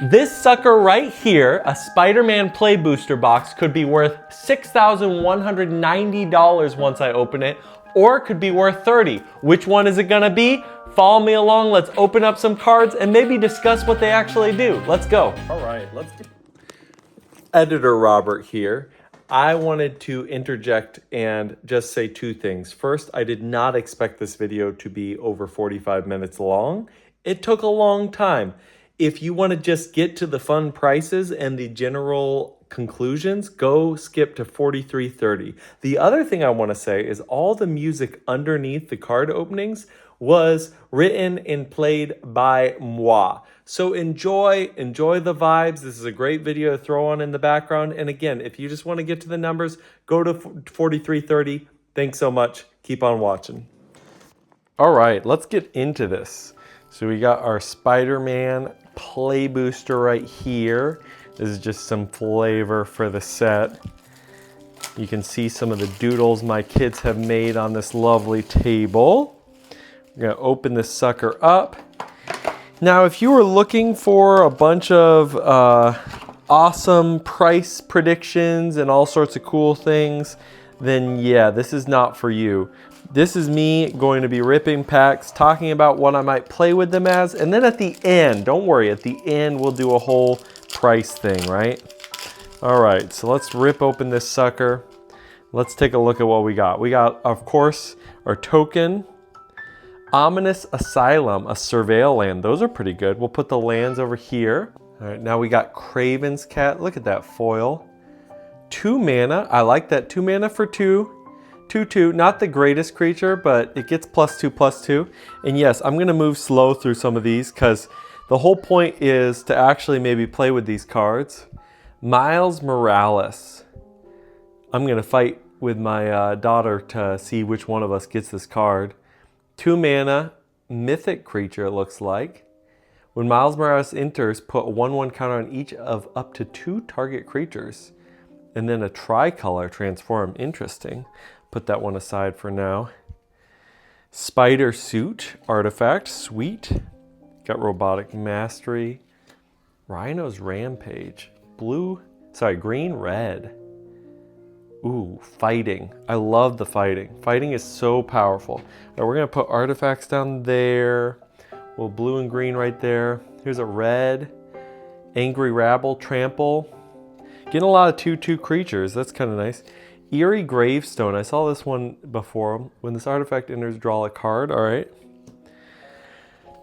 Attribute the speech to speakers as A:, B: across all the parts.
A: This sucker right here, a Spider-Man Play Booster box, could be worth $6,190 once I open it, or it could be worth $30. Which one is it gonna be? Follow me along, let's open up some cards and maybe discuss what they actually do. Let's go. All right, let's do. Editor Robert here. I wanted to interject and just say two things. First, I did not expect this video to be over 45 minutes long. It took a long time. If you want to just get to the fun prices and the general conclusions, go skip to 43:30. The other thing I want to say is all the music underneath the card openings was written and played by moi. So enjoy the vibes. This is a great video to throw on in the background. And again, if you just want to get to the numbers, go to 43:30. Thanks so much. Keep on watching. All right, let's get into this. So we got our Spider-Man Play Booster right here. This is just some flavor for the set. You can see some of the doodles my kids have made on this lovely table. We're gonna open this sucker up. Now, if you were looking for a bunch of awesome price predictions and all sorts of cool things, then yeah, this is not for you. This is me going to be ripping packs, talking about what I might play with them as, and then at the end, don't worry, at the end we'll do a whole price thing, right? All right, so let's rip open this sucker. Let's take a look at what we got. We got, of course, our token, Ominous Asylum, a Surveil land. Those are pretty good. We'll put the lands over here. All right, now we got Craven's Cat. Look at that foil. 2 mana. I like that. 2 mana for 2. 2/2, not the greatest creature, but it gets +2/+2. And yes, I'm gonna move slow through some of these because the whole point is to actually maybe play with these cards. Miles Morales. I'm gonna fight with my daughter to see which one of us gets this card. 2 mana, mythic creature it looks like. When Miles Morales enters, put a 1/1 counter on each of up to 2 target creatures. And then a tricolor transform, interesting. Put that one aside for now. Spider Suit artifact, sweet. Got Robotic Mastery. Rhino's Rampage. Green, red. Ooh, fighting. I love the fighting. Fighting is so powerful. Now we're gonna put artifacts down there. Well, blue and green right there. Here's a red. Angry Rabble, Trample. Getting a lot of 2/2 creatures. That's kind of nice. Eerie Gravestone. I saw this one before. When this artifact enters, draw a card. All right.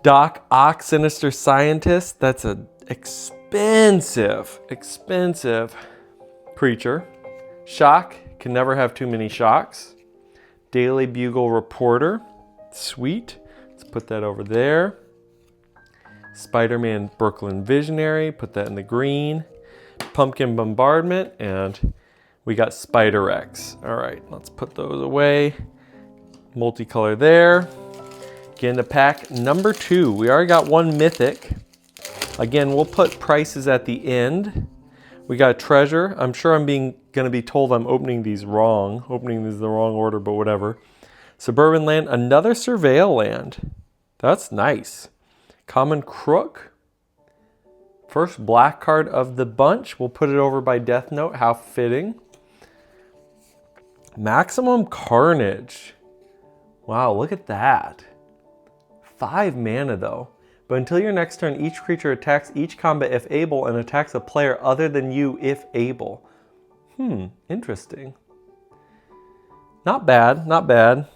A: Doc Ock, Sinister Scientist. That's an expensive creature. Shock. Can never have too many shocks. Daily Bugle Reporter. Sweet. Let's put that over there. Spider-Man Brooklyn Visionary. Put that in the green. Pumpkin Bombardment, and we got Spider X. All right, let's put those away. Multicolor there. Get into pack number 2. We already got 1 mythic. Again, we'll put prices at the end. We got treasure. I'm sure I'm gonna be told I'm opening these wrong. Opening these in the wrong order, but whatever. Suburban land, another Surveil land. That's nice. Common Crook. First black card of the bunch. We'll put it over by Death Note. How fitting. Maximum Carnage. Wow, look at that. 5 mana though. But until your next turn, each creature attacks each combat if able and attacks a player other than you if able. Interesting. Not bad, not bad.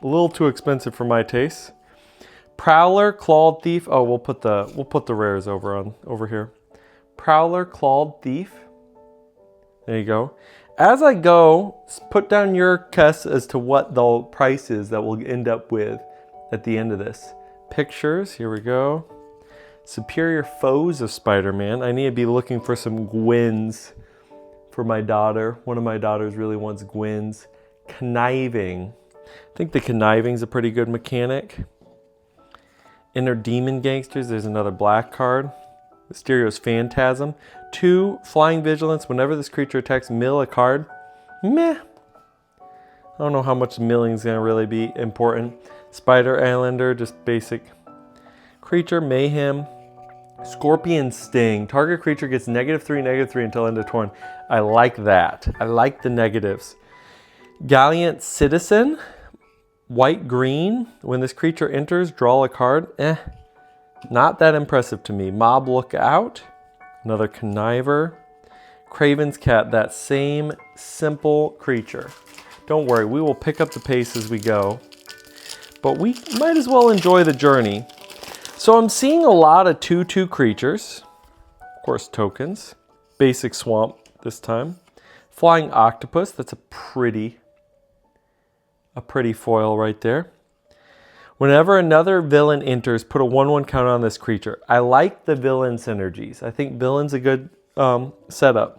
A: A little too expensive for my taste. Prowler, Clawed Thief. Oh, we'll put the rares over here. Prowler, Clawed Thief. There you go. As I go, put down your guess as to what the price is that we'll end up with at the end of this. Pictures, here we go. Superior Foes of Spider-Man. I need to be looking for some Gwens for my daughter. One of my daughters really wants Gwens. Conniving. I think the conniving's a pretty good mechanic. Inner Demon Gangsters, there's another black card. Mysterio's Phantasm. 2, Flying Vigilance. Whenever this creature attacks, mill a card. Meh. I don't know how much milling is going to really be important. Spider Islander, just basic creature. Mayhem. Scorpion Sting. Target creature gets -3/-3 until end of turn. I like that. I like the negatives. Gallant Citizen. White-green. When this creature enters, draw a card. Not that impressive to me. Mob Lookout. Another Conniver. Craven's Cat. That same simple creature. Don't worry, we will pick up the pace as we go. But we might as well enjoy the journey. So I'm seeing a lot of 2/2 creatures. Of course, tokens. Basic Swamp this time. Flying Octopus. That's a pretty foil right there. Whenever another villain enters, put a 1/1 counter on this creature. I like the villain synergies. I think villain's a good setup.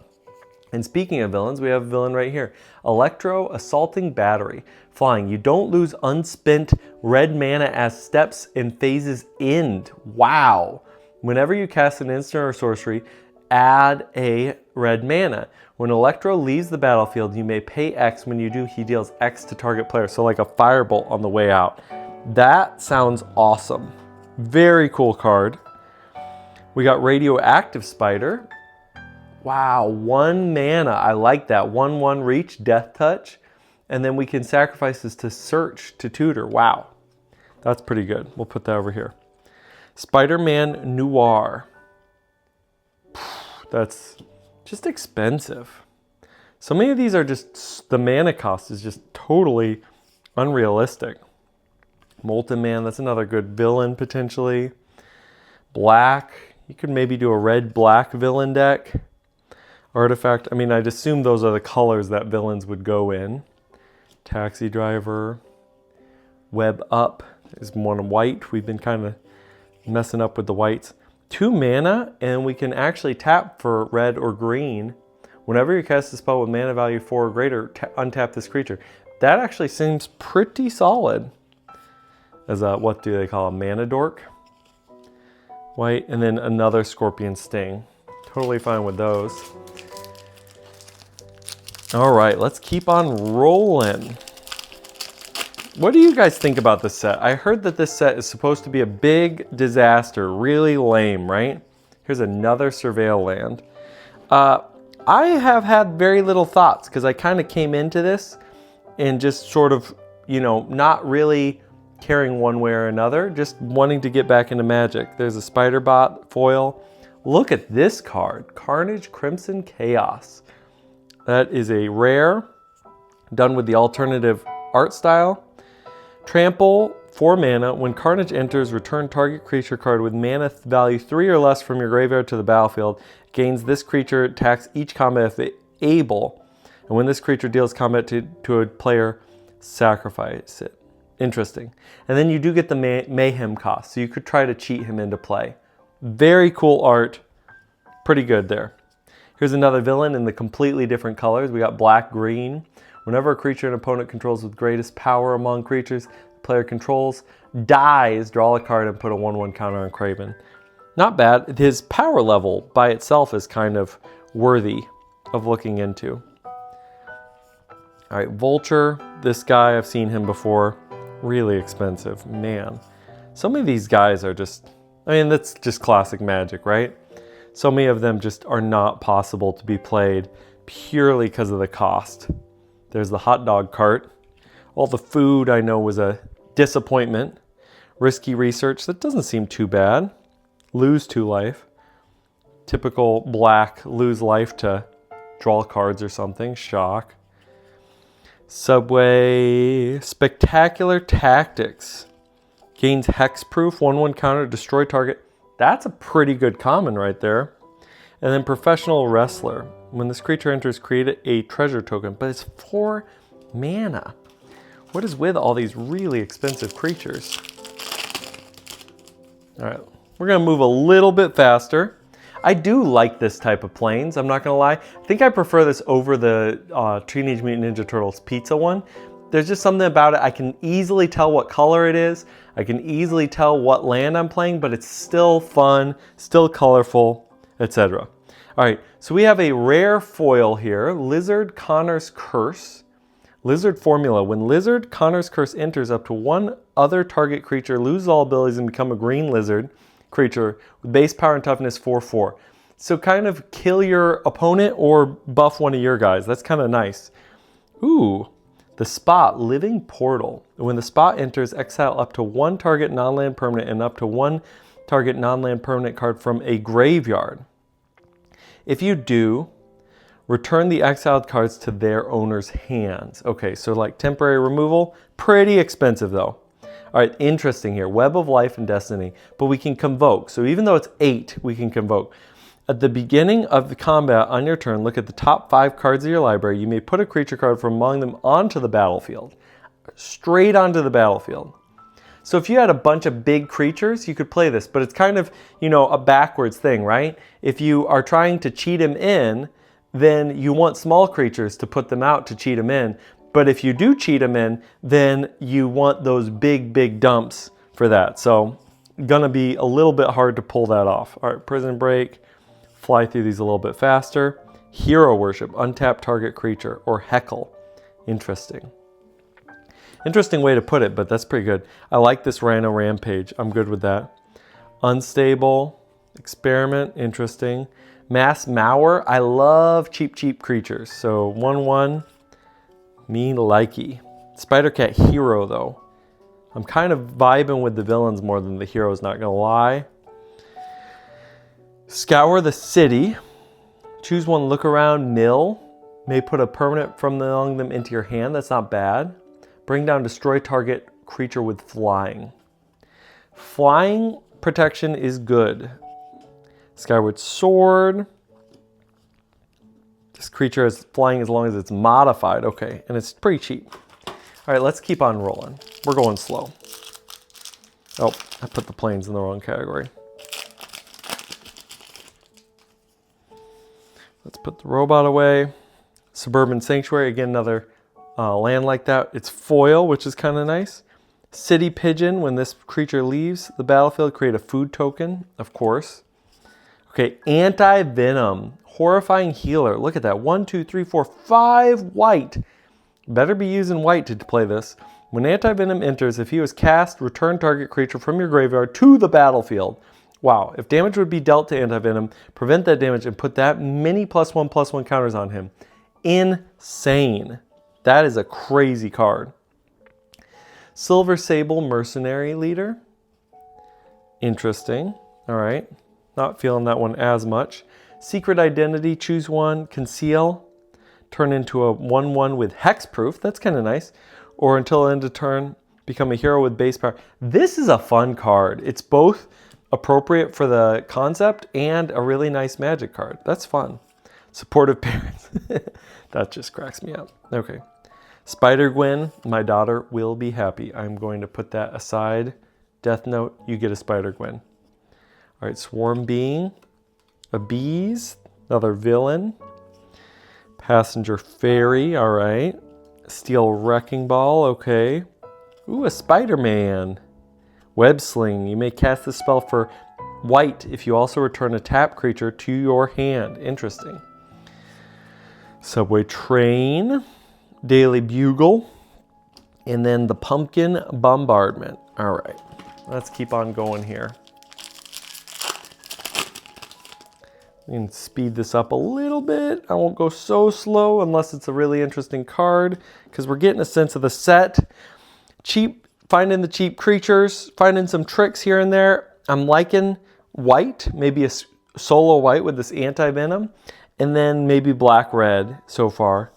A: And speaking of villains, we have a villain right here. Electro Assaulting Battery. Flying. You don't lose unspent red mana as steps and phases end. Wow. Whenever you cast an instant or sorcery, add a red mana. When Electro leaves the battlefield, you may pay X. When you do, he deals X to target player. So like a firebolt on the way out. That sounds awesome. Very cool card. We got Radioactive Spider. Wow, 1 mana. I like that. 1/1 reach, Death Touch. And then we can sacrifice this to search to tutor. Wow. That's pretty good. We'll put that over here. Spiderman Noir. That's just expensive. So many of these are just, the mana cost is just totally unrealistic. Molten Man, that's another good villain potentially. Black, you could maybe do a red-black villain deck. Artifact, I mean, I'd assume those are the colors that villains would go in. Taxi Driver. Web Up is 1 white. We've been kind of messing up with the whites. 2 mana, and we can actually tap for red or green. Whenever you cast a spell with mana value 4 or greater, untap this creature. That actually seems pretty solid. As a, what do they call a mana dork? White, and then another Scorpion Sting. Totally fine with those. All right, let's keep on rolling. What do you guys think about this set? I heard that this set is supposed to be a big disaster, really lame, right? Here's another Surveil land. I have had very little thoughts because I kind of came into this and just sort of, you know, not really caring one way or another, just wanting to get back into Magic. There's a Spider-Bot foil. Look at this card, Carnage Crimson Chaos. That is a rare, done with the alternative art style. Trample, 4 mana. When Carnage enters, return target creature card with mana value 3 or less from your graveyard to the battlefield. Gains this creature, attacks each combat if able. And when this creature deals combat to a player, sacrifice it. Interesting. And then you do get the mayhem cost, so you could try to cheat him into play. Very cool art. Pretty good there. Here's another villain in the completely different colors. We got black, green. Whenever a creature an opponent controls with greatest power among creatures the player controls dies, draw a card and put a 1/1 counter on Craven. Not bad. His power level by itself is kind of worthy of looking into. All right, Vulture. This guy, I've seen him before. Really expensive. Man, some of these guys are just, I mean, that's just classic Magic, right? So many of them just are not possible to be played purely because of the cost. There's the hot dog cart. All the food I know was a disappointment. Risky Research, that doesn't seem too bad. Lose 2 life. Typical black, lose life to draw cards or something. Shock. Subway, Spectacular Tactics. Gains hexproof, 1/1 counter, destroy target. That's a pretty good common right there. And then Professional Wrestler. When this creature enters, create a treasure token, but it's 4 mana. What is with all these really expensive creatures? All right, we're gonna move a little bit faster. I do like this type of planes, I'm not gonna lie. I think I prefer this over the Teenage Mutant Ninja Turtles pizza one. There's just something about it. I can easily tell what color it is. I can easily tell what land I'm playing, but it's still fun, still colorful, etc. All right, so we have a rare foil here, Lizard Connor's Curse. Lizard formula, when Lizard Connor's Curse enters, up to 1 other target creature loses all abilities and become a green lizard. creature with base power and toughness 4/4. So kind of kill your opponent or buff one of your guys. That's kind of nice. Ooh, the Spot, Living Portal. When the Spot enters, exile up to one target non-land permanent and up to one target non-land permanent card from a graveyard. If you do, return the exiled cards to their owner's hands. Okay, so like temporary removal, pretty expensive though. All right, interesting here. Web of Life and Destiny, but we can convoke. So even though it's 8, we can convoke. At the beginning of the combat on your turn, look at the top 5 cards of your library. You may put a creature card from among them onto the battlefield. Straight onto the battlefield. So if you had a bunch of big creatures, you could play this, but it's kind of, you know, a backwards thing, right? If you are trying to cheat him in, then you want small creatures to put them out to cheat him in. But if you do cheat him in, then you want those big dumps for that. So gonna be a little bit hard to pull that off. All right, Prison Break, fly through these a little bit faster. Hero Worship, untap target creature, or Heckle. Interesting. Interesting way to put it, but that's pretty good. I like this Rhino Rampage. I'm good with that. Unstable, Experiment, interesting. Mass Mower, I love cheap creatures. So 1/1, me likey. Spider Cat Hero though. I'm kind of vibing with the villains more than the heroes, not gonna lie. Scour the City. Choose one, look around, mill. May put a permanent from among them into your hand. That's not bad. Bring down, destroy target creature with flying. Flying protection is good. Skyward Sword. This creature is flying as long as it's modified. Okay, and it's pretty cheap. All right, let's keep on rolling. We're going slow. Oh, I put the planes in the wrong category. Let's put the robot away. Suburban Sanctuary, again, another land like that. It's foil, which is kind of nice. City Pigeon, when this creature leaves the battlefield, create a food token, of course. Okay, Anti-Venom, Horrifying Healer. Look at that, 1, 2, 3, 4, 5 white. Better be using white to play this. When Anti-Venom enters, if he was cast, return target creature from your graveyard to the battlefield. Wow, if damage would be dealt to Anti-Venom, prevent that damage and put that many +1/+1 counters on him. Insane. That is a crazy card. Silver Sable Mercenary Leader. Interesting. All right. Not feeling that one as much. Secret Identity, choose one, conceal. Turn into a 1/1 with hexproof. That's kind of nice. Or until end of turn, become a hero with base power. This is a fun card. It's both appropriate for the concept and a really nice magic card. That's fun. Supportive Parents. That just cracks me up. Okay. Spidergwen, my daughter will be happy. I'm going to put that aside. Death Note, you get a Spidergwen. All right, Swarm Being, a Bees, another villain. Passenger Fairy, all right. Steel Wrecking Ball, okay. Ooh, a Spider-Man. Web Sling, you may cast this spell for white if you also return a tap creature to your hand. Interesting. Subway Train, Daily Bugle, and then the Pumpkin Bombardment. All right, let's keep on going here. We can speed this up a little bit. I won't go so slow unless it's a really interesting card because we're getting a sense of the set. Cheap, finding the cheap creatures, finding some tricks here and there. I'm liking white, maybe a solo white with this anti-venom, and then maybe black-red so far.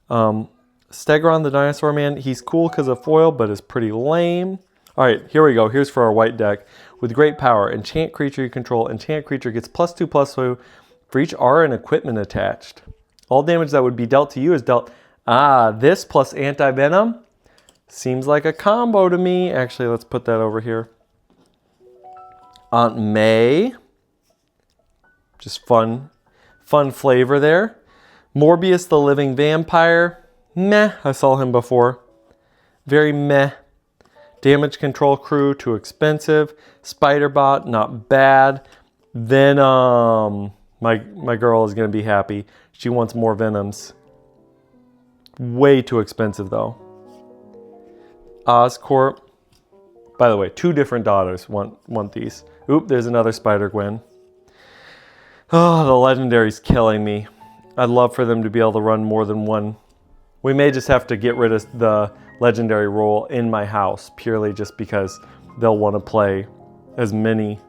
A: Stegron the Dinosaur Man, he's cool because of foil, but is pretty lame. All right, here we go. Here's for our white deck. With great power, enchant creature you control. Enchant creature gets +2/+2 for each R and equipment attached. All damage that would be dealt to you is dealt. This plus anti-venom seems like a combo to me. Actually, let's put that over here. Aunt May. Just fun flavor there. Morbius the Living Vampire. Meh, I saw him before. Very meh. Damage Control Crew, too expensive. Spiderbot, not bad. Venom. My girl is going to be happy. She wants more Venoms. Way too expensive, though. Oscorp. By the way, 2 different daughters want these. Oop, there's another Spidergwen. Oh, the legendary's killing me. I'd love for them to be able to run more than one. We may just have to get rid of the legendary role in my house, purely just because they'll want to play as many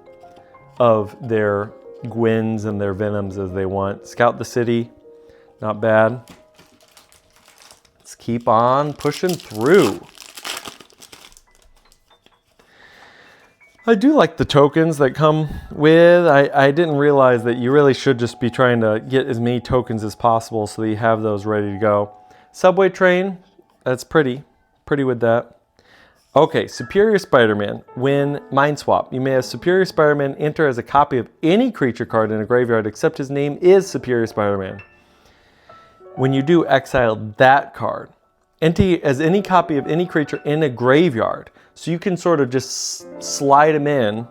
A: of their Gwens and their Venoms as they want. Scout the city, not bad. Let's keep on pushing through. I do like the tokens that come with. I didn't realize that you really should just be trying to get as many tokens as possible so that you have those ready to go. Subway train, that's pretty with that. Okay, Superior Spider-Man. When Mind Swap, you may have Superior Spider-Man enter as a copy of any creature card in a graveyard except his name is Superior Spider-Man. When you do, exile that card. Enter as any copy of any creature in a graveyard. So you can sort of just slide him in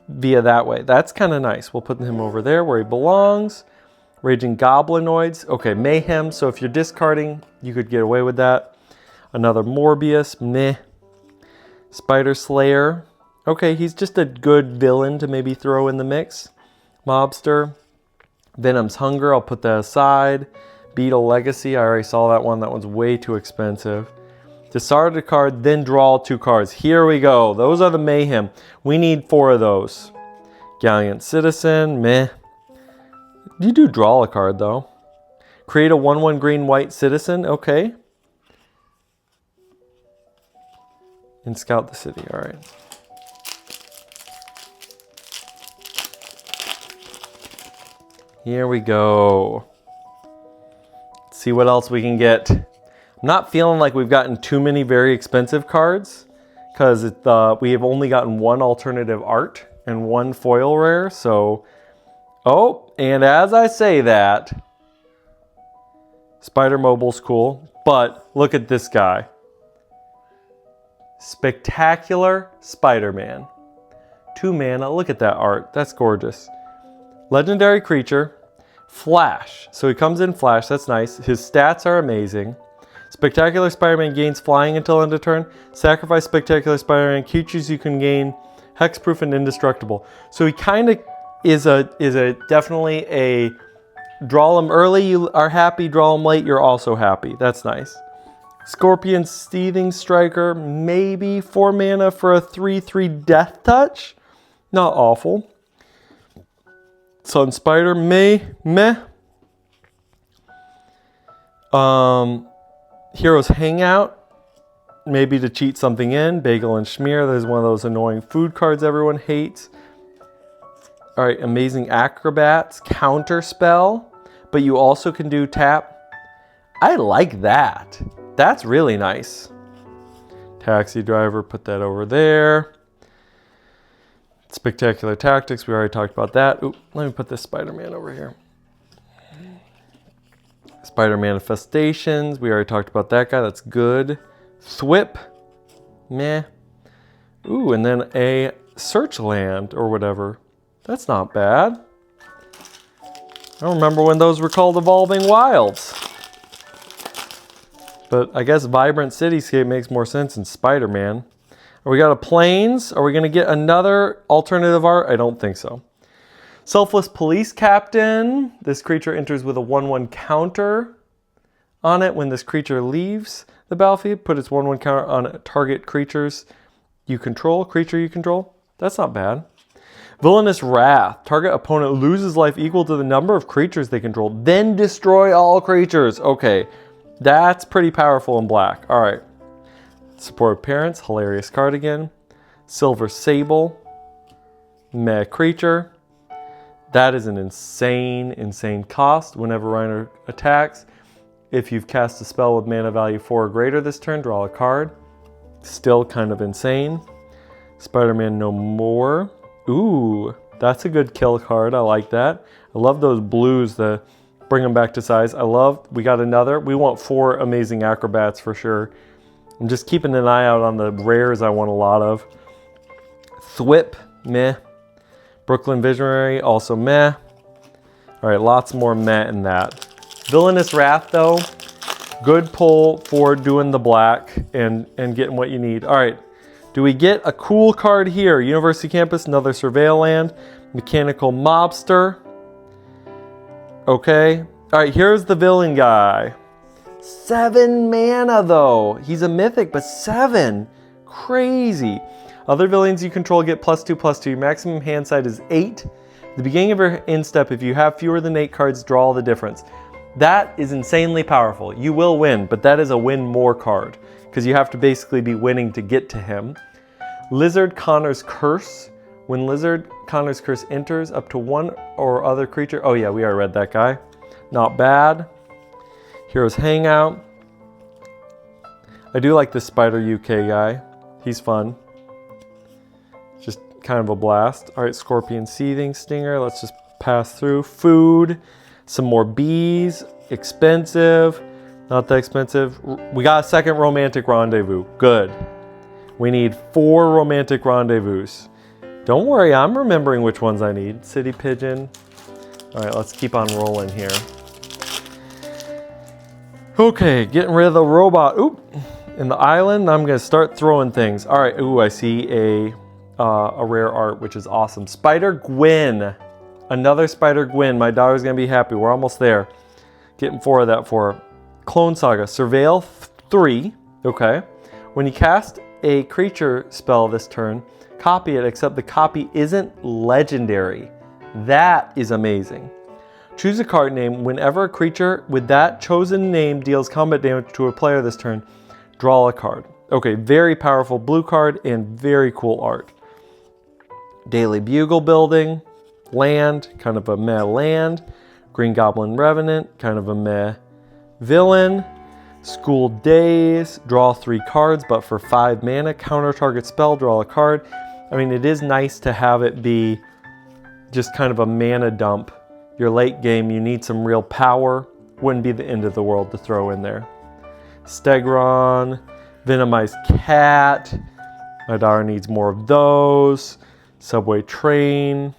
A: via that way. That's kind of nice. We'll put him over there where he belongs. Raging Goblinoids. Okay, Mayhem. So if you're discarding, you could get away with that. Another Morbius. Meh. Spider Slayer. Okay, he's just a good villain to maybe throw in the mix. Mobster. Venom's Hunger. I'll put that aside. Beetle Legacy. I already saw that one. That one's way too expensive. Discard a card, then draw 2 cards. Here we go. Those are the Mayhem. We need 4 of those. Gallant Citizen. Meh. You do draw a card, though. Create a 1/1 green-white citizen. Okay. And scout the city. All right. Here we go. Let's see what else we can get. I'm not feeling like we've gotten too many very expensive cards because we have only gotten 1 alternative art and 1 foil rare. So, oh, and as I say that, Spider Mobile's cool, but look at this guy. Spectacular Spider-Man. 2 mana, look at that art, that's gorgeous. Legendary creature, Flash. So he comes in Flash, that's nice. His stats are amazing. Spectacular Spider-Man gains flying until end of turn. Sacrifice Spectacular Spider-Man. Creatures you can gain hexproof and indestructible. So he kind of is definitely a draw him early, you are happy. Draw him late, you're also happy. That's nice. Scorpion Seething Striker. Maybe 4 mana for a 3/3 Death Touch. Not awful. Sun Spider. Meh. Heroes Hangout, maybe to cheat something in. Bagel and Schmear, there's one of those annoying food cards everyone hates. All right, Amazing Acrobats, Counter Spell, but you also can do tap. I like that. That's really nice. Taxi Driver, put that over there. Spectacular Tactics, we already talked about that. Ooh, let me put this Spider-Man over here. Spider Manifestations, we already talked about that guy, that's good. Thwip, meh. Ooh, and then a Searchland or whatever. That's not bad. I don't remember when those were called Evolving Wilds. But I guess Vibrant Cityscape makes more sense than Spider-Man. We got a Plains. Are we going to get another alternative art? I don't think so. Selfless Police Captain. This creature enters with a 1/1 counter on it. When this creature leaves the battlefield, put its 1/1 counter on target creature you control. That's not bad. Villainous Wrath. Target opponent loses life equal to the number of creatures they control. Then destroy all creatures. Okay, that's pretty powerful in black. All right. Support Parents. Hilarious card again. Silver Sable. Meh creature. That is an insane cost. Whenever Reiner attacks, if you've cast a spell with mana value 4 or greater this turn, draw a card. Still kind of insane. Spider-Man No More. Ooh, that's a good kill card. I like that. I love those blues that bring them back to size. We got another. We want 4 Amazing Acrobats for sure. I'm just keeping an eye out on the rares I want a lot of. Thwip, meh. Brooklyn Visionary, also meh. All right, lots more meh in that. Villainous Wrath, though, good pull for doing the black and getting what you need. All right, Do we get a cool card here? University Campus, another Surveil land. Mechanical Mobster. Okay. All right, here's the villain guy. 7 mana though. He's a mythic, but 7. Crazy. Other villains you control get +2/+2. Your maximum hand size is 8. At the beginning of your end step, if you have fewer than 8 cards, draw the difference. That is insanely powerful. You will win, but that is a win more card because you have to basically be winning to get to him. Lizard Connor's Curse. When Lizard Connor's Curse enters, up to 1 or other creature. Oh yeah, we already read that guy. Not bad. Heroes Hangout. I do like this Spider UK guy. He's fun. Just kind of a blast. All right, Scorpion Seething Stinger. Let's just pass through. Food. Some more bees. Expensive. Not that expensive. We got a second Romantic Rendezvous. Good. We need 4 Romantic Rendezvous. Don't worry, I'm remembering which ones I need. City Pigeon. All right, let's keep on rolling here. Okay, getting rid of the robot. Oop, in the island, I'm gonna start throwing things. All right, ooh, I see a rare art, which is awesome. Spidergwen, another Spidergwen. My daughter's gonna be happy. We're almost there. Getting 4 of that for her. Clone Saga, Surveil 3. Okay, when you cast a creature spell this turn, copy it, except the copy isn't legendary. That is amazing. Choose a card name. Whenever a creature with that chosen name deals combat damage to a player this turn, draw a card. Okay, very powerful blue card and very cool art. Daily Bugle Building, land, kind of a meh land. Green Goblin Revenant, kind of a meh villain. School Days, draw 3 cards, but for 5 mana. Counter target spell, draw a card. I mean, it is nice to have it be just kind of a mana dump. Your late game, you need some real power. Wouldn't be the end of the world to throw in there. Stegron, Venomized Cat. My daughter needs more of those. Subway Train.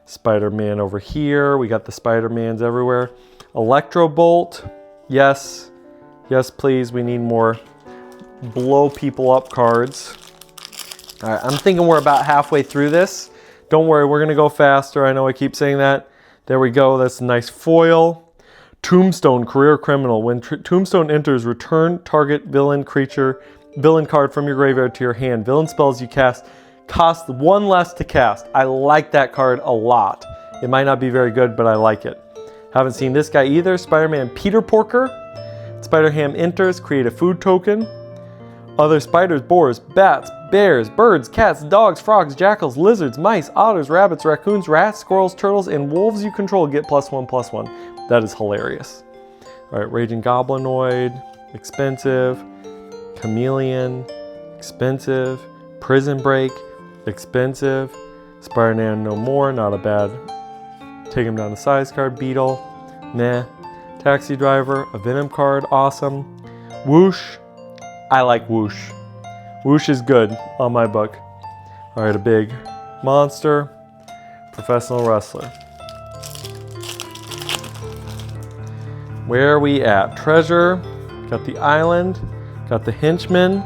A: Spider-Man over here. We got the Spider-Mans everywhere. Electrobolt. Yes. Yes, please. We need more blow people up cards. All right, I'm thinking we're about halfway through this. Don't worry, we're going to go faster. I know I keep saying that. There we go. That's a nice foil. Tombstone, Career Criminal. When Tombstone enters, return target villain card from your graveyard to your hand. Villain spells you cast cost 1 less to cast. I like that card a lot. It might not be very good, but I like it. Haven't seen this guy either. Spider-Man Peter Porker. Spider-Ham enters, create a food token. Other spiders, boars, bats, bears, birds, cats, dogs, frogs, jackals, lizards, mice, otters, rabbits, raccoons, rats, squirrels, turtles, and wolves you control get +1/+1. That is hilarious. All right, Raging Goblinoid, expensive. Chameleon, expensive. Prison Break, expensive. Spider-Man No More, not a bad. Take him down to size card. Beetle, meh. Taxi Driver, a Venom card, awesome. Whoosh, I like Whoosh. Whoosh is good on my book. All right, a big monster. Professional Wrestler. Where are we at? Treasure, got the island, got the henchman.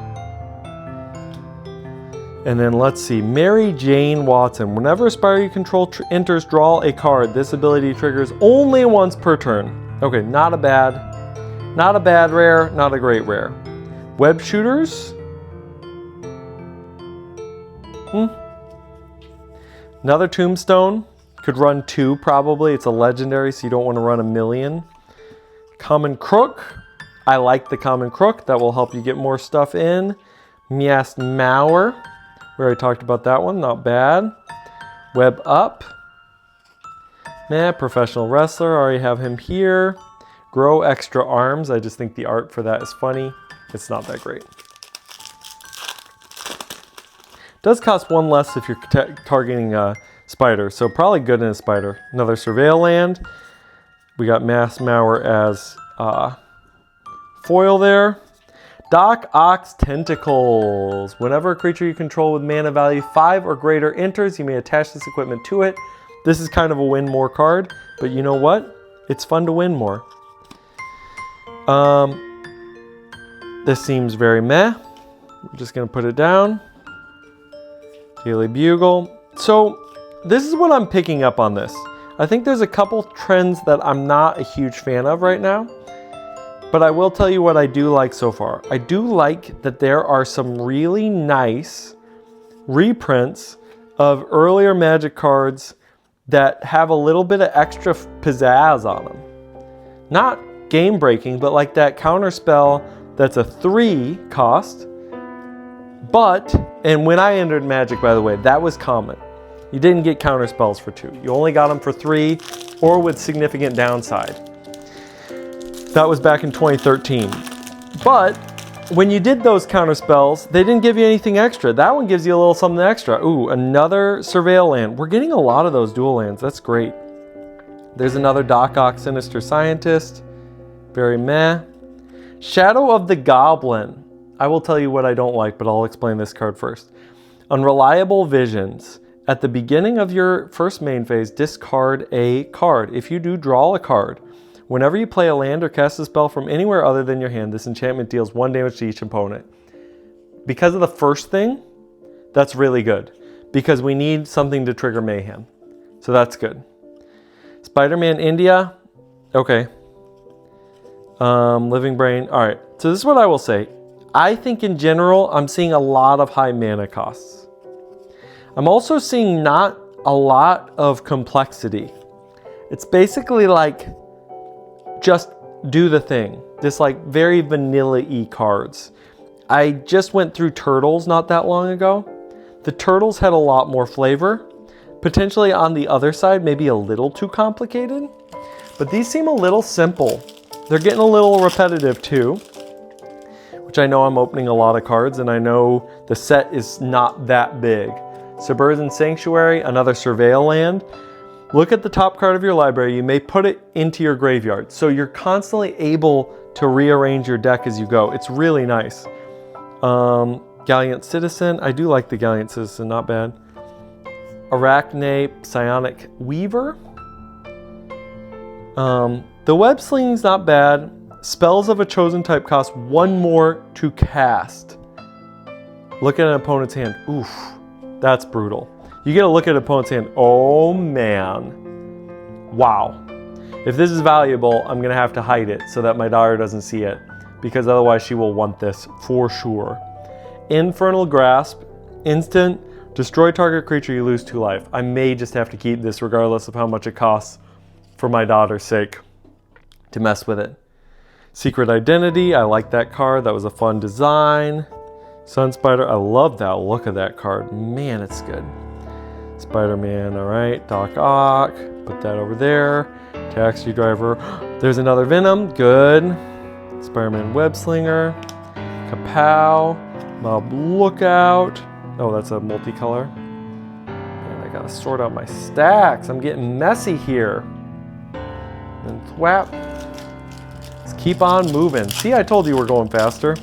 A: And then let's see, Mary Jane Watson. Whenever a spider you control enters, draw a card. This ability triggers only once per turn. Okay, not a bad rare, not a great rare. Web Shooters. Another Tombstone. Could run 2 probably. It's a legendary, so you don't want to run a million. Common Crook. I like the Common Crook. That will help you get more stuff in. Miast Mauer. We already talked about that one. Not bad. Web Up. Nah, Professional Wrestler. Already have him here. Grow Extra Arms. I just think the art for that is funny. It's not that great. Does cost 1 less if you're targeting a spider, so probably good in a spider. Another Surveil land. We got Miast Mauer as foil there. Doc Ock's Tentacles. Whenever a creature you control with mana value 5 or greater enters, you may attach this equipment to it. This is kind of a win more card, but you know what? It's fun to win more. This seems very meh. We're just gonna put it down. Daily Bugle. So this is what I'm picking up on this. I think there's a couple trends that I'm not a huge fan of right now, but I will tell you what I do like so far. I do like that there are some really nice reprints of earlier Magic cards that have a little bit of extra pizzazz on them. Not game breaking, but like that counter spell that's a 3 cost. But, and when I entered Magic, by the way, that was common. You didn't get counter spells for 2. You only got them for 3 or with significant downside. That was back in 2013. But when you did those counter spells, they didn't give you anything extra. That one gives you a little something extra. Ooh, another Surveil land. We're getting a lot of those dual lands. That's great. There's another Doc Ock Sinister Scientist. Very meh. Shadow of the Goblin. I will tell you what I don't like, but I'll explain this card first. Unreliable Visions. At the beginning of your first main phase, discard a card. If you do, draw a card. Whenever you play a land or cast a spell from anywhere other than your hand, this enchantment deals 1 damage to each opponent. Because of the first thing, that's really good. Because we need something to trigger mayhem. So that's good. Spiderman India. Okay. Living Brain. All right. So this is what I will say. I think in general, I'm seeing a lot of high mana costs. I'm also seeing not a lot of complexity. It's basically like just do the thing. This like very vanilla-y cards. I just went through Turtles not that long ago. The Turtles had a lot more flavor. Potentially on the other side, maybe a little too complicated. But these seem a little simple. They're getting a little repetitive too. Which I know I'm opening a lot of cards and I know the set is not that big. Suburban Sanctuary, another Surveil land. Look at the top card of your library. You may put it into your graveyard. So you're constantly able to rearrange your deck as you go. It's really nice. Gallant Citizen. I do like the Gallant Citizen, not bad. Arachne Psionic Weaver. The Web Sling's not bad. Spells of a chosen type cost 1 more to cast. Look at an opponent's hand. Oof, that's brutal. You get a look at an opponent's hand. Oh man. Wow. If this is valuable, I'm gonna have to hide it so that my daughter doesn't see it, because otherwise she will want this for sure. Infernal Grasp. Instant. Destroy target creature, you lose 2 life. I may just have to keep this regardless of how much it costs for my daughter's sake to mess with it. Secret Identity. I like that card. That was a fun design. Sun Spider. I love that look of that card. Man, it's good. Spider-Man, all right. Doc Ock, put that over there. Taxi Driver. There's another Venom, good. Spider-Man Web Slinger. Kapow. Mob Lookout. Oh, that's a multicolor. Man, I gotta sort out my stacks. I'm getting messy here. And thwap. Let's keep on moving. See, I told you we're going faster.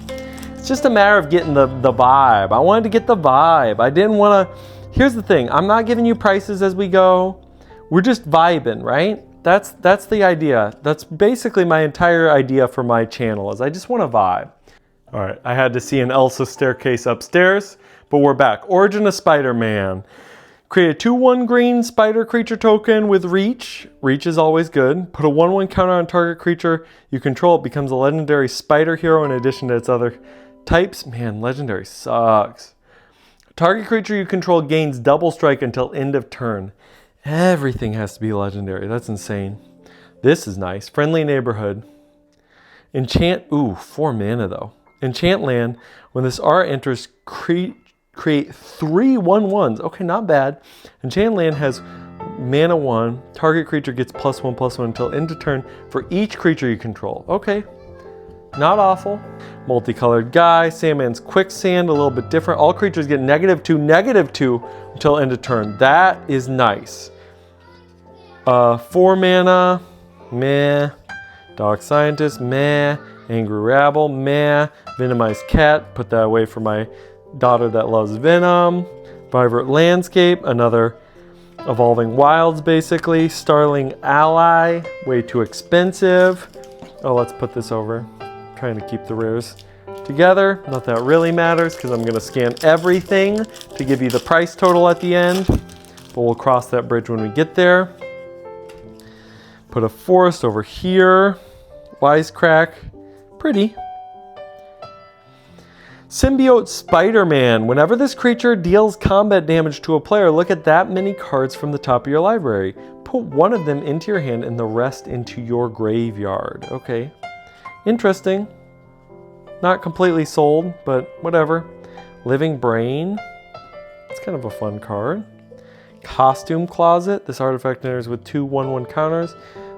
A: It's just a matter of getting the vibe. I wanted to get the vibe. I didn't want to. Here's the thing. I'm not giving you prices as we go. We're just vibing, right? That's the idea. That's basically my entire idea for my channel is I just want to vibe. All right, I had to see an Elsa staircase upstairs, but we're back. Origin of Spider-Man. Create a 2/1 green spider creature token with reach. Reach is always good. Put a 1/1 counter on target creature you control. It becomes a legendary spider hero in addition to its other types. Man, legendary sucks. Target creature you control gains double strike until end of turn. Everything has to be legendary. That's insane. This is nice. Friendly Neighborhood. Enchant. Ooh, 4 mana though. Enchant land. When this art enters, create 3 1/1s. Okay, not bad. Enchant land has mana 1. Target creature gets +1/+1 until end of turn for each creature you control. Okay. Not awful. Multicolored Guy, Sandman's Quicksand, a little bit different. All creatures get -2/-2 until end of turn. That is nice. 4 mana, meh. Dog Scientist, meh. Angry Rabble, meh. Venomized Cat, put that away for my daughter that loves Venom. Vibrant Landscape, another Evolving Wilds basically. Starling Ally, way too expensive. Oh, let's put this over. Trying to keep the rares together. Not that really matters because I'm going to scan everything to give you the price total at the end. But we'll cross that bridge when we get there. Put a forest over here. Wisecrack. Pretty. Symbiote Spiderman. Whenever this creature deals combat damage to a player, look at that many cards from the top of your library. Put one of them into your hand and the rest into your graveyard. Okay. Interesting. Not completely sold, but whatever. Living Brain. It's kind of a fun card. Costume Closet. This artifact enters with 2 1/1 counters.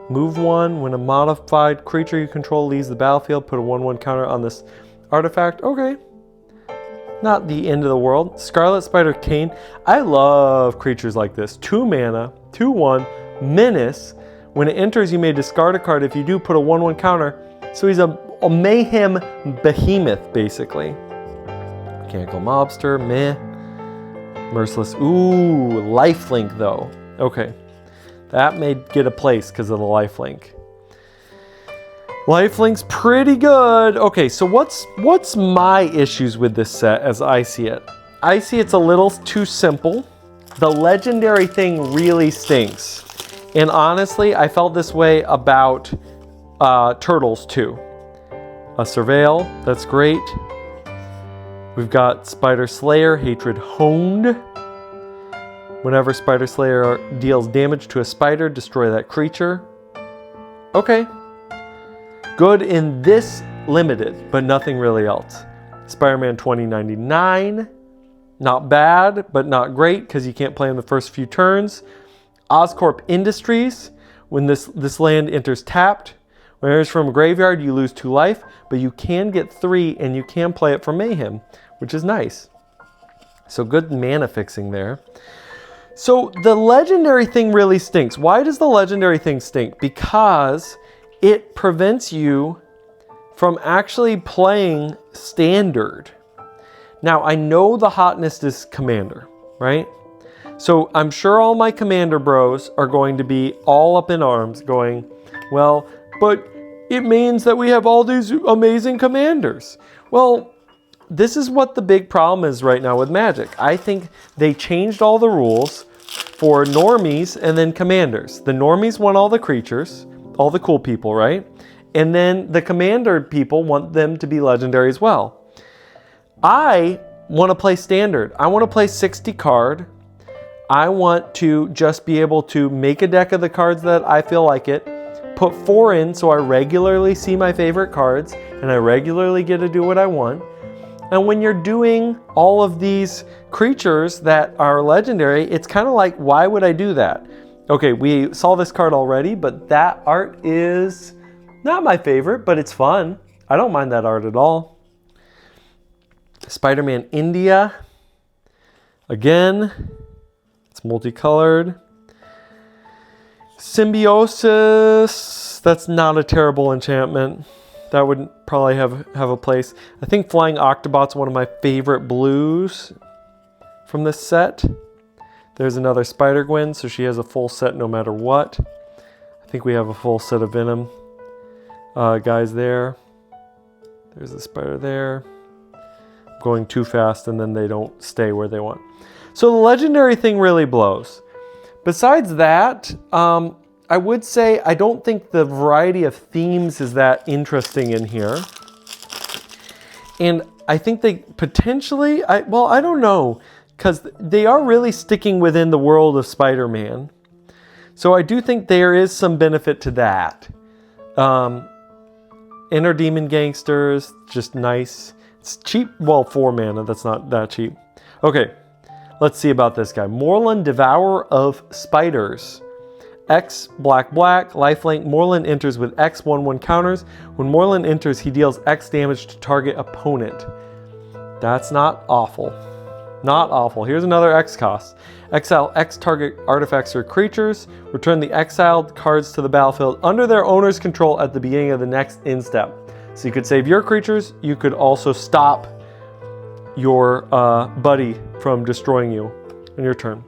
A: Move 1. When a modified creature you control leaves the battlefield, put a 1/1 counter on this artifact. Okay. Not the end of the world. Scarlet Spider Cane. I love creatures like this. 2 mana, 2/1, Menace. When it enters, you may discard a card. If you do, put a 1/1 counter. So he's a mayhem behemoth, basically. Mechanical Mobster, meh. Merciless. Ooh, lifelink though. Okay. That may get a place because of the lifelink. Lifelink's pretty good. Okay, so what's my issues with this set as I see it? I see it's a little too simple. The legendary thing really stinks. And honestly, I felt this way about Turtles too. A Surveil, that's great. We've got Spider Slayer, Hatred Honed. Whenever Spider Slayer deals damage to a spider, destroy that creature. Okay. Good in this limited, but nothing really else. Spider-Man 2099. Not bad, but not great because you can't play in the first few turns. Oscorp Industries. When this land enters tapped, when it enters from a graveyard, you lose 2 life, but you can get 3 and you can play it for Mayhem, which is nice. So good mana fixing there. So the legendary thing really stinks. Why does the legendary thing stink? Because it prevents you from actually playing standard. Now, I know the hotness is commander, right? So I'm sure all my commander bros are going to be all up in arms going, well, but it means that we have all these amazing commanders. Well, this is what the big problem is right now with Magic. I think they changed all the rules for normies and then commanders. The normies want all the creatures, all the cool people, right? And then the commander people want them to be legendary as well. I want to play standard. I want to play 60 card. I want to just be able to make a deck of the cards that I feel like it, put 4 in so I regularly see my favorite cards and I regularly get to do what I want. And when you're doing all of these creatures that are legendary, it's kind of like, why would I do that? Okay, we saw this card already, but that art is not my favorite, but it's fun. I don't mind that art at all. Spider-Man India. Again, it's multicolored. Symbiosis. That's not a terrible enchantment. That would probably have a place. I think Flying Octobot's one of my favorite blues from this set. There's another Spidergwen, so she has a full set no matter what. I think we have a full set of Venom guys there. There's a spider there. I'm going too fast and then they don't stay where they want. So the legendary thing really blows. Besides that, I would say I don't think the variety of themes is that interesting in here. And I think they potentially, I don't know, because they are really sticking within the world of Spider-Man. So I do think there is some benefit to that. Inner Demon Gangsters, just nice. It's cheap, well, 4 mana, that's not that cheap. Okay, let's see about this guy. Morlun, Devourer of Spiders. X, black, lifelink. Morlun enters with X 1/1 counters. When Morlun enters, he deals X damage to target opponent. That's not awful. Not awful. Here's another X cost. Exile X target artifacts or creatures. Return the exiled cards to the battlefield under their owner's control at the beginning of the next end step. So you could save your creatures. You could also stop your buddy from destroying you on your turn.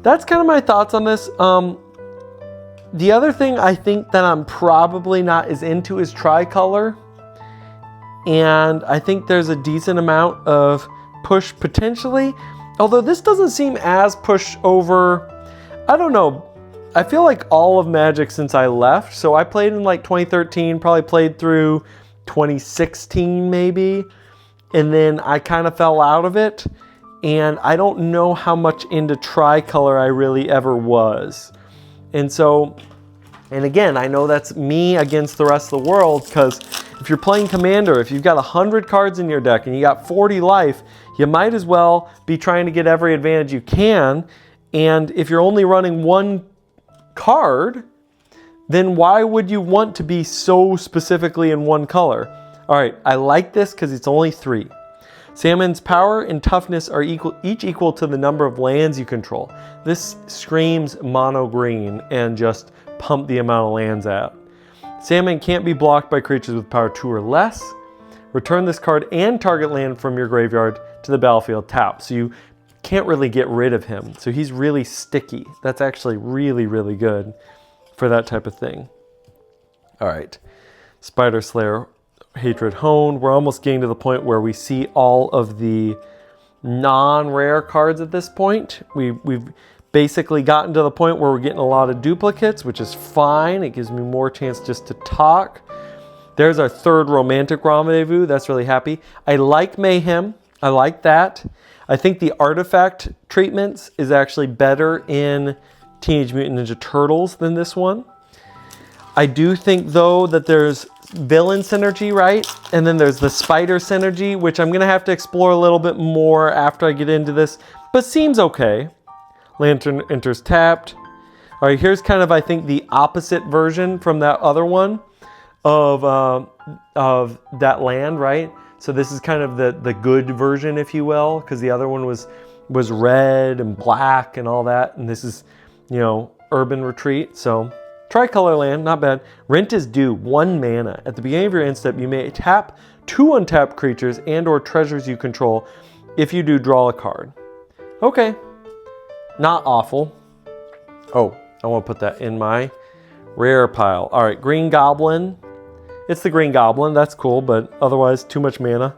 A: That's kind of my thoughts on this. The other thing I think that I'm probably not as into is tricolor. and I think there's a decent amount of push potentially. Although this doesn't seem as push over, I don't know. I feel like all of Magic since I left. So I played in like 2013, probably played through 2016 maybe. And then I kind of fell out of it. And I don't know how much into tricolor I really ever was. And so, and again, I know that's me against the rest of the world, because if you're playing Commander, if you've got 100 cards in your deck and you got 40 life, you might as well be trying to get every advantage you can. And if you're only running one card, then why would you want to be so specifically in one color? All right, I like this because it's only 3. Salmon's power and toughness are each equal to the number of lands you control. This screams mono green and just pump the amount of lands out. Salmon can't be blocked by creatures with power 2 or less. Return this card and target land from your graveyard to the battlefield tapped. So you can't really get rid of him. So he's really sticky. That's actually really, really good for that type of thing. All right, Spider Slayer, Hatred Honed. We're almost getting to the point where we see all of the non-rare cards at this point. We've basically gotten to the point where we're getting a lot of duplicates, which is fine. It gives me more chance just to talk. There's our third romantic rendezvous. That's really happy. I like Mayhem. I like that. I think the artifact treatments is actually better in Teenage Mutant Ninja Turtles than this one. I do think, though, that there's villain synergy, right? And then there's the spider synergy, which I'm going to have to explore a little bit more after I get into this, but seems okay. Lantern enters tapped. All right, here's kind of, I think, the opposite version from that other one of that land, right? So this is kind of the good version, if you will, because the other one was red and black and all that, and this is, you know, Urban Retreat. So tricolor land, not bad. Rent is due, 1 mana. At the beginning of your end step, you may tap 2 untapped creatures and or treasures you control. If you do, draw a card. Okay, not awful. Oh, I want to put that in my rare pile. All right, Green Goblin. It's the Green Goblin, that's cool, but otherwise too much mana.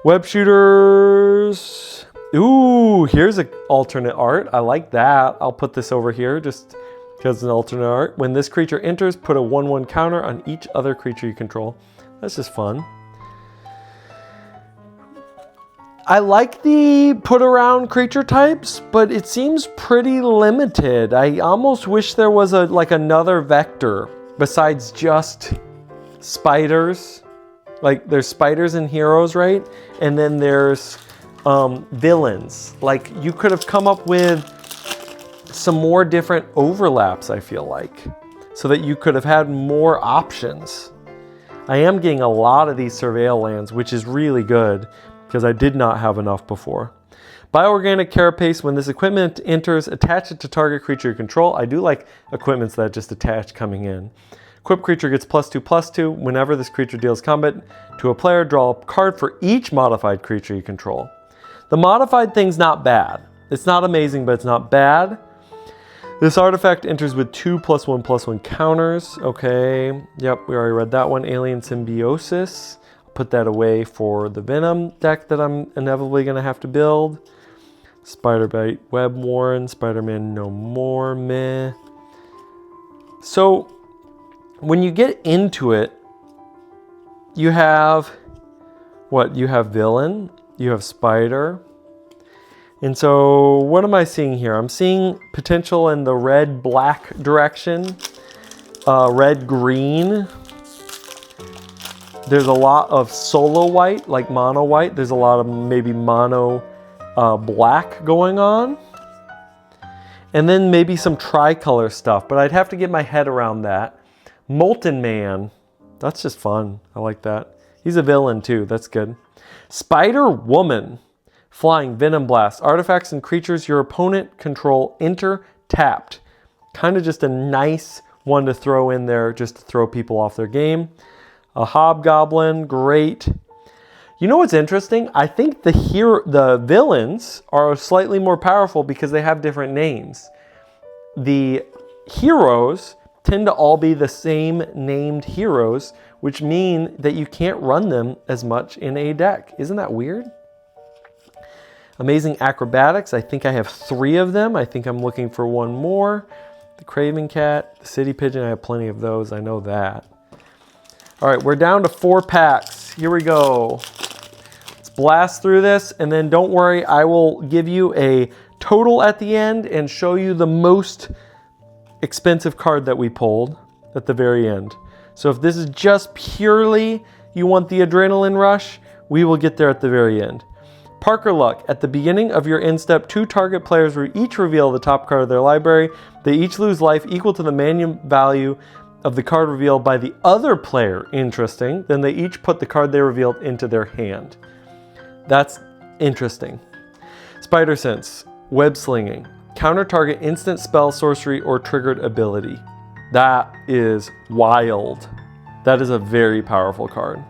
A: Web Shooters. Ooh, here's an alternate art. I like that. I'll put this over here just because it's an alternate art. When this creature enters, put a 1/1 counter on each other creature you control. That's just fun. I like the put around creature types, but it seems pretty limited. I almost wish there was like another vector besides just spiders. Like there's spiders and heroes, right? And then there's villains. Like you could have come up with some more different overlaps, I feel like, so that you could have had more options. I am getting a lot of these surveil lands, which is really good because I did not have enough before. Bioorganic Carapace. When this equipment enters, attach it to target creature you control. I do like equipments that just attach coming in. Equipped creature gets +2/+2. Whenever this creature deals combat to a player, draw a card for each modified creature you control. The modified thing's not bad. It's not amazing, but it's not bad. This artifact enters with 2 +1/+1 counters. Okay, yep, we already read that one. Alien Symbiosis. I'll put that away for the Venom deck that I'm inevitably going to have to build. Spiderbite, Web Warren, Spiderman No More, meh. So, when you get into it, you have what? You have villain, you have spider. And so what am I seeing here? I'm seeing potential in the red-black direction, red-green. There's a lot of solo white, like mono white. There's a lot of maybe mono black going on. And then maybe some tricolor stuff, but I'd have to get my head around that. Molten Man, that's just fun. I like that. He's a villain too, that's good. Spider Woman, flying Venom Blast. Artifacts and creatures your opponent control enter tapped. Kind of just a nice one to throw in there just to throw people off their game. A Hobgoblin, great. You know what's interesting? I think the villains are slightly more powerful because they have different names. The heroes tend to all be the same named heroes, which mean that you can't run them as much in a deck. Isn't that weird? Amazing acrobatics. I think I have 3 of them. I think I'm looking for one more. The Craven Cat, the City Pigeon, I have plenty of those. I know that. All right, we're down to 4 packs. Here we go. Let's blast through this, and then don't worry, I will give you a total at the end and show you the most expensive card that we pulled at the very end. So if this is just purely you want the adrenaline rush, we will get there at the very end. Parker Luck. At the beginning of your end step, 2 target players will each reveal the top card of their library. They each lose life equal to the manual value of the card revealed by the other player. Interesting. Then they each put the card they revealed into their hand. That's interesting. Spider Sense. Web Slinging. Counter target instant spell, sorcery, or triggered ability. That is wild. That is a very powerful card.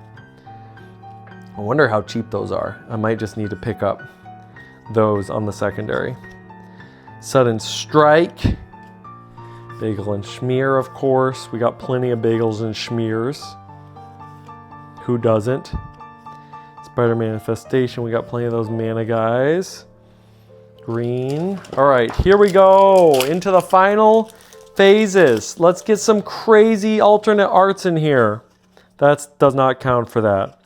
A: I wonder how cheap those are. I might just need to pick up those on the secondary. Sudden Strike. Bagel and Schmear, of course. We got plenty of bagels and schmears. Who doesn't? Spider Manifestation. We got plenty of those mana guys. Green. All right, here we go into the final phases. Let's get some crazy alternate arts in here. That does not count for that.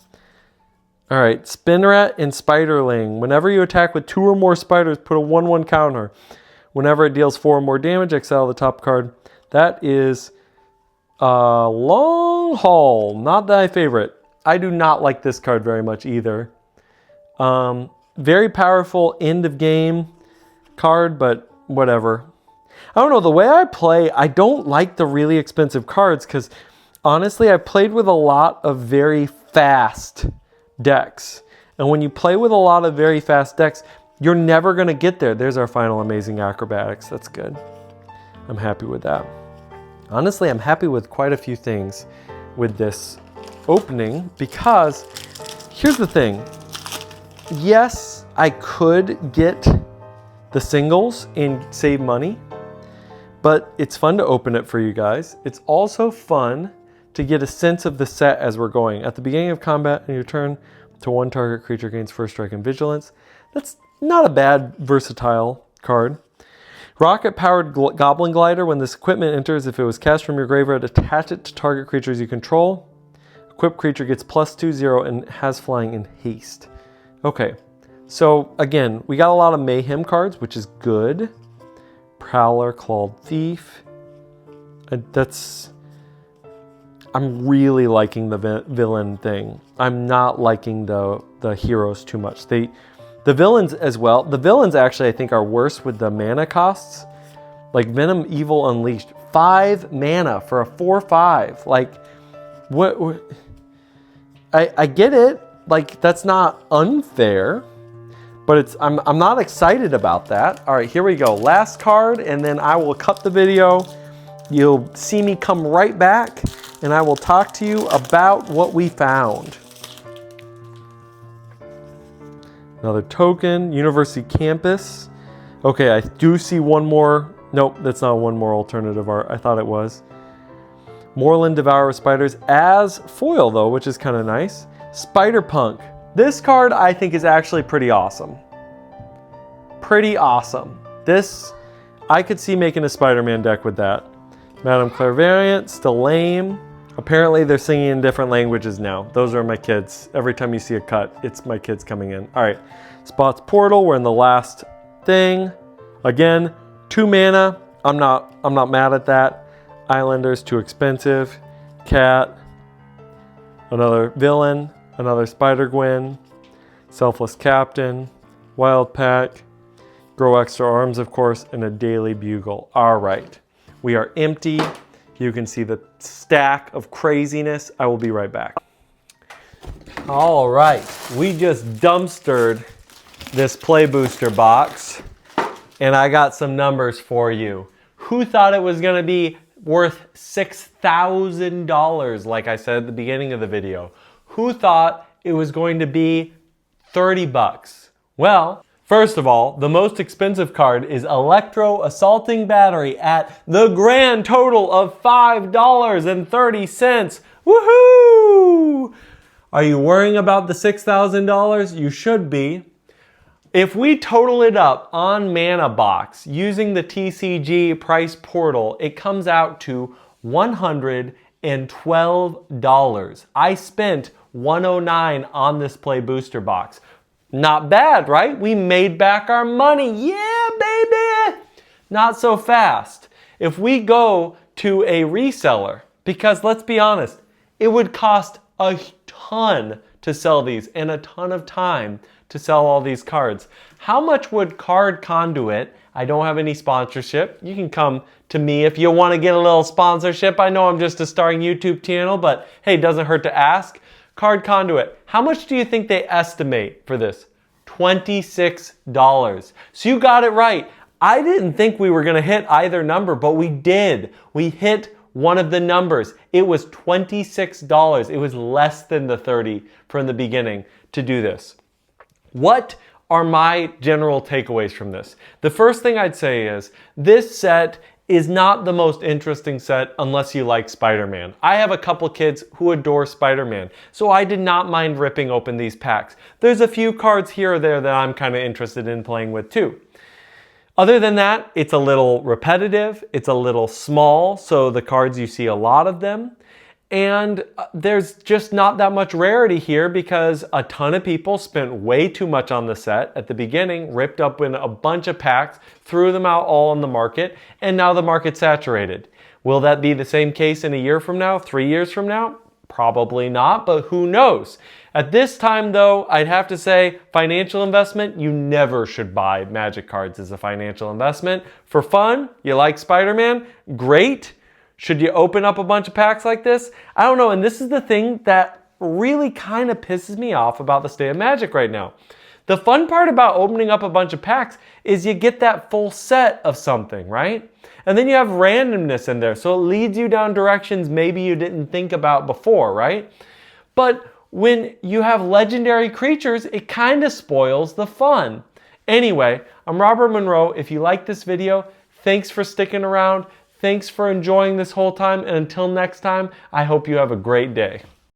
A: All right, Spinrat and Spiderling. Whenever you attack with 2 or more spiders, put a 1/1 counter. Whenever it deals 4 or more damage, exile the top card. That is Long Haul. Not my favorite. I do not like this card very much either. Very powerful end of game card, but whatever. I don't know, the way I play, I don't like the really expensive cards because honestly, I played with a lot of very fast decks. And when you play with a lot of very fast decks, you're never going to get there. There's our final Amazing Acrobatics. That's good. I'm happy with that. Honestly, I'm happy with quite a few things with this opening because here's the thing. Yes, I could get the singles and save money, but it's fun to open it for you guys. It's also fun to get a sense of the set as we're going. At the beginning of combat, on your turn, to 1 target creature gains first strike and vigilance. That's not a bad versatile card. Rocket-powered Goblin Glider. When this equipment enters, if it was cast from your graveyard, attach it to target creatures you control. Equipped creature gets +2/0 and has flying and haste. Okay, so again, we got a lot of Mayhem cards, which is good. Prowler, Clawed Thief. I'm really liking the villain thing. I'm not liking the heroes too much. The villains as well. The villains actually I think are worse with the mana costs. Like Venom Evil Unleashed. 5 mana for a 4/5. Like, what I get it. Like, that's not unfair. But I'm not excited about that. All right, here we go. Last card, and then I will cut the video. You'll see me come right back, and I will talk to you about what we found. Another token, University Campus. Okay, I do see one more. Nope, that's not one more alternative art. I thought it was. Moreland Devourer of Spiders as foil though, which is kind of nice. Spider-Punk. This card I think is actually pretty awesome. Pretty awesome. This, I could see making a Spider-Man deck with that. Madame Clairvariant, still lame. Apparently they're singing in different languages now. Those are my kids. Every time you see a cut, it's my kids coming in. All right, Spots Portal, we're in the last thing. Again, 2 mana. I'm not mad at that. Islanders, too expensive. Cat, another villain, another Spider-Gwen, Selfless Captain, Wild Pack, Grow Extra Arms, of course, and a Daily Bugle. All right, we are empty. You can see the stack of craziness. I will be right back. All right, we just dumpstered this Play Booster box, and I got some numbers for you. Who thought it was gonna be worth $6,000, like I said at the beginning of the video? Who thought it was going to be 30 bucks? Well, First of all, the most expensive card is Electro Assaulting Battery at the grand total of $5.30. Woohoo! Are you worrying about the $6,000? You should be. If we total it up on ManaBox using the TCG price portal, it comes out to $112. I spent $109 on this Play Booster box. Not bad, right? We made back our money. Yeah, baby! Not so fast. If we go to a reseller, because let's be honest, it would cost a ton to sell these and a ton of time to sell all these cards. How much would Card Conduit, I don't have any sponsorship, you can come to me if you want to get a little sponsorship. I know I'm just a starting YouTube channel, but hey, it doesn't hurt to ask. Card Conduit, how much do you think they estimate for this? $26. So you got it right. I didn't think we were going to hit either number, but we did. We hit one of the numbers. It was $26. It was less than the 30 from the beginning to do this. What are my general takeaways from this? The first thing I'd say is this set is not the most interesting set unless you like Spider-Man. I have a couple kids who adore Spider-Man, so I did not mind ripping open these packs. There's a few cards here or there that I'm kind of interested in playing with too. Other than that, it's a little repetitive, it's a little small, so the cards you see a lot of them. And there's just not that much rarity here because a ton of people spent way too much on the set at the beginning, ripped up in a bunch of packs, threw them out all on the market, and now the market's saturated. Will that be the same case in a year from now, 3 years from now? Probably not, but who knows? At this time though, I'd have to say financial investment, you never should buy Magic cards as a financial investment. For fun, you like Spider-Man? Great. Should you open up a bunch of packs like this? I don't know, and this is the thing that really kind of pisses me off about the state of Magic right now. The fun part about opening up a bunch of packs is you get that full set of something, right? And then you have randomness in there, so it leads you down directions maybe you didn't think about before, right? But when you have legendary creatures, it kind of spoils the fun. Anyway, I'm Robert Monroe. If you like this video, thanks for sticking around. Thanks for enjoying this whole time, and until next time, I hope you have a great day.